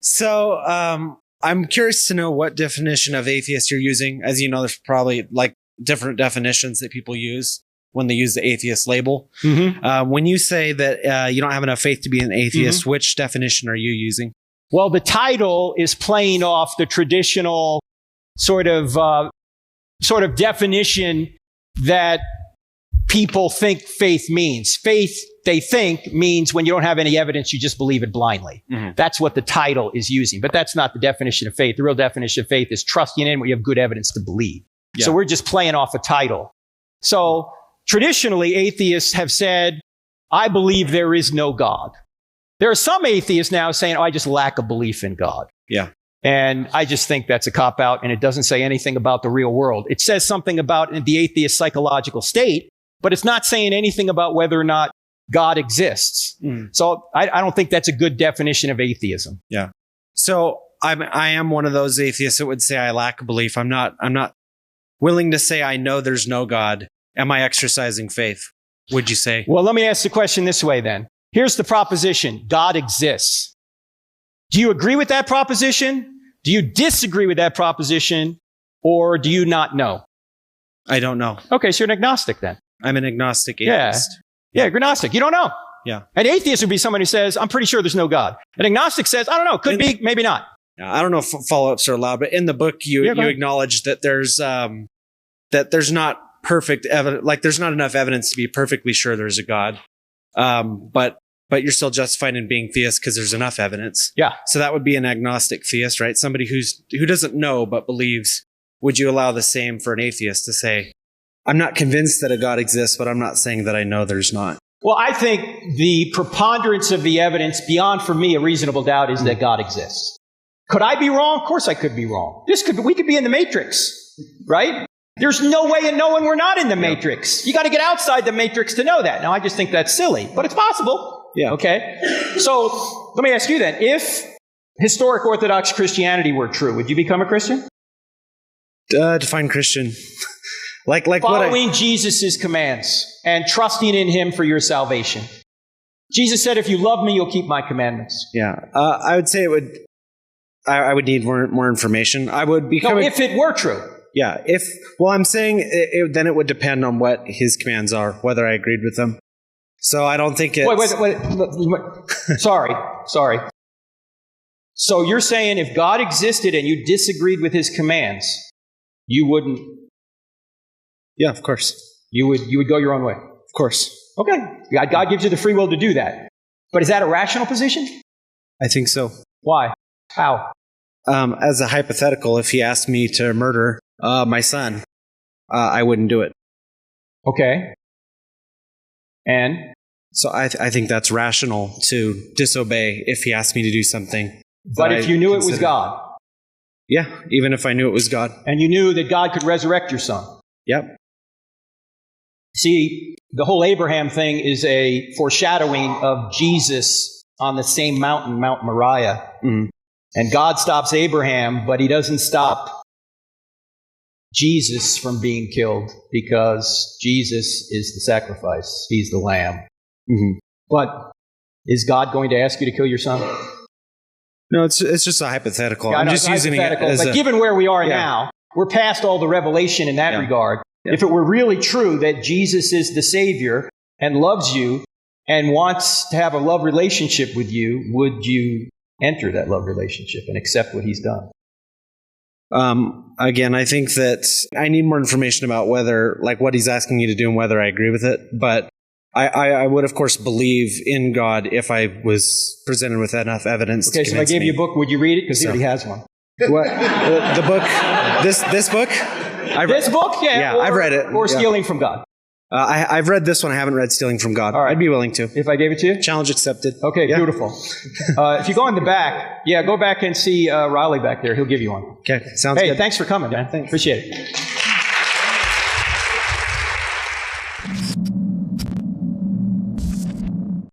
So I'm curious to know what definition of atheist you're using. As you know, there's probably like different definitions that people use when they use the atheist label. Mm-hmm. When you say that you don't have enough faith to be an atheist, which definition are you using? Well, the title is playing off the traditional sort of definition that people think faith means. Faith, they think, means when you don't have any evidence, you just believe it blindly. That's what the title is using. But that's not the definition of faith. The real definition of faith is trusting in what you have good evidence to believe. Yeah. So we're just playing off a title. So traditionally, atheists have said, I believe there is no God. There are some atheists now saying, I just lack a belief in God. Yeah. And I just think that's a cop-out, and it doesn't say anything about the real world. It says something about the atheist psychological state, but it's not saying anything about whether or not God exists. So I don't think that's a good definition of atheism. Yeah. So I am one of those atheists that would say I lack a belief. I'm not willing to say I know there's no God. Am I exercising faith, would you say? Well, let me ask the question this way then. Here's the proposition. God exists. Do you agree with that proposition? Do you disagree with that proposition? Or do you not know? I don't know. Okay, so you're an agnostic then. I'm an agnostic atheist. Yeah, agnostic. You don't know. Yeah. An atheist would be someone who says, I'm pretty sure there's no God. An agnostic says, I don't know, could be, maybe not. I don't know if follow-ups are allowed, but in the book, you acknowledge that there's not perfect evidence, like there's not enough evidence to be perfectly sure there's a God. But you're still justified in being theist because there's enough evidence. Yeah. So that would be an agnostic theist, right? Somebody who doesn't know but believes. Would you allow the same for an atheist to say, I'm not convinced that a God exists, but I'm not saying that I know there's not? Well, I think the preponderance of the evidence beyond, for me, a reasonable doubt is that God exists. Could I be wrong? Of course I could be wrong. We could be in the Matrix, right? There's no way of knowing we're not in the Matrix. You got to get outside the Matrix to know that. Now, I just think that's silly, but it's possible. Yeah. Okay. So let me ask you then, if historic Orthodox Christianity were true, would you become a Christian? Define Christian. like following Jesus' commands and trusting in him for your salvation. Jesus said, if you love me, you'll keep my commandments. Yeah. I would say I would need more information. I would become... if it were true. Yeah. I'm saying then it would depend on what his commands are, whether I agreed with them. So I don't think it's... Wait. Sorry. So you're saying if God existed and you disagreed with his commands, you wouldn't... Yeah, of course. You would go your own way? Of course. Okay. God gives you the free will to do that. But is that a rational position? I think so. Why? How? As a hypothetical, if he asked me to murder my son, I wouldn't do it. Okay. And? So I think that's rational to disobey if he asked me to do something. But if you knew it was God? Yeah, even if I knew it was God. And you knew that God could resurrect your son? Yep. See, the whole Abraham thing is a foreshadowing of Jesus on the same mountain, Mount Moriah. Mm-hmm. And God stops Abraham, but he doesn't stop Jesus from being killed because Jesus is the sacrifice. He's the lamb. Mm-hmm. But is God going to ask you to kill your son? No, it's just a hypothetical. Yeah, I'm just using it as but given where we are now, we're past all the revelation in that regard. Yeah. If it were really true that Jesus is the Savior and loves you and wants to have a love relationship with you, would you enter that love relationship and accept what he's done? Again, I think that I need more information about what he's asking you to do and whether I agree with it. But I would, of course, believe in God if I was presented with enough evidence. Okay, so if I gave you a book, would you read it? Because he already has one. What? The book? This book? This book? Yeah, I've read it. Or Stealing from God. I've read this one. I haven't read Stealing from God. All right. I'd be willing to. If I gave it to you? Challenge accepted. Okay, beautiful. If you go in the back, go back and see Riley back there. He'll give you one. Okay, sounds good. Hey, thanks for coming, man. Thanks. Appreciate it.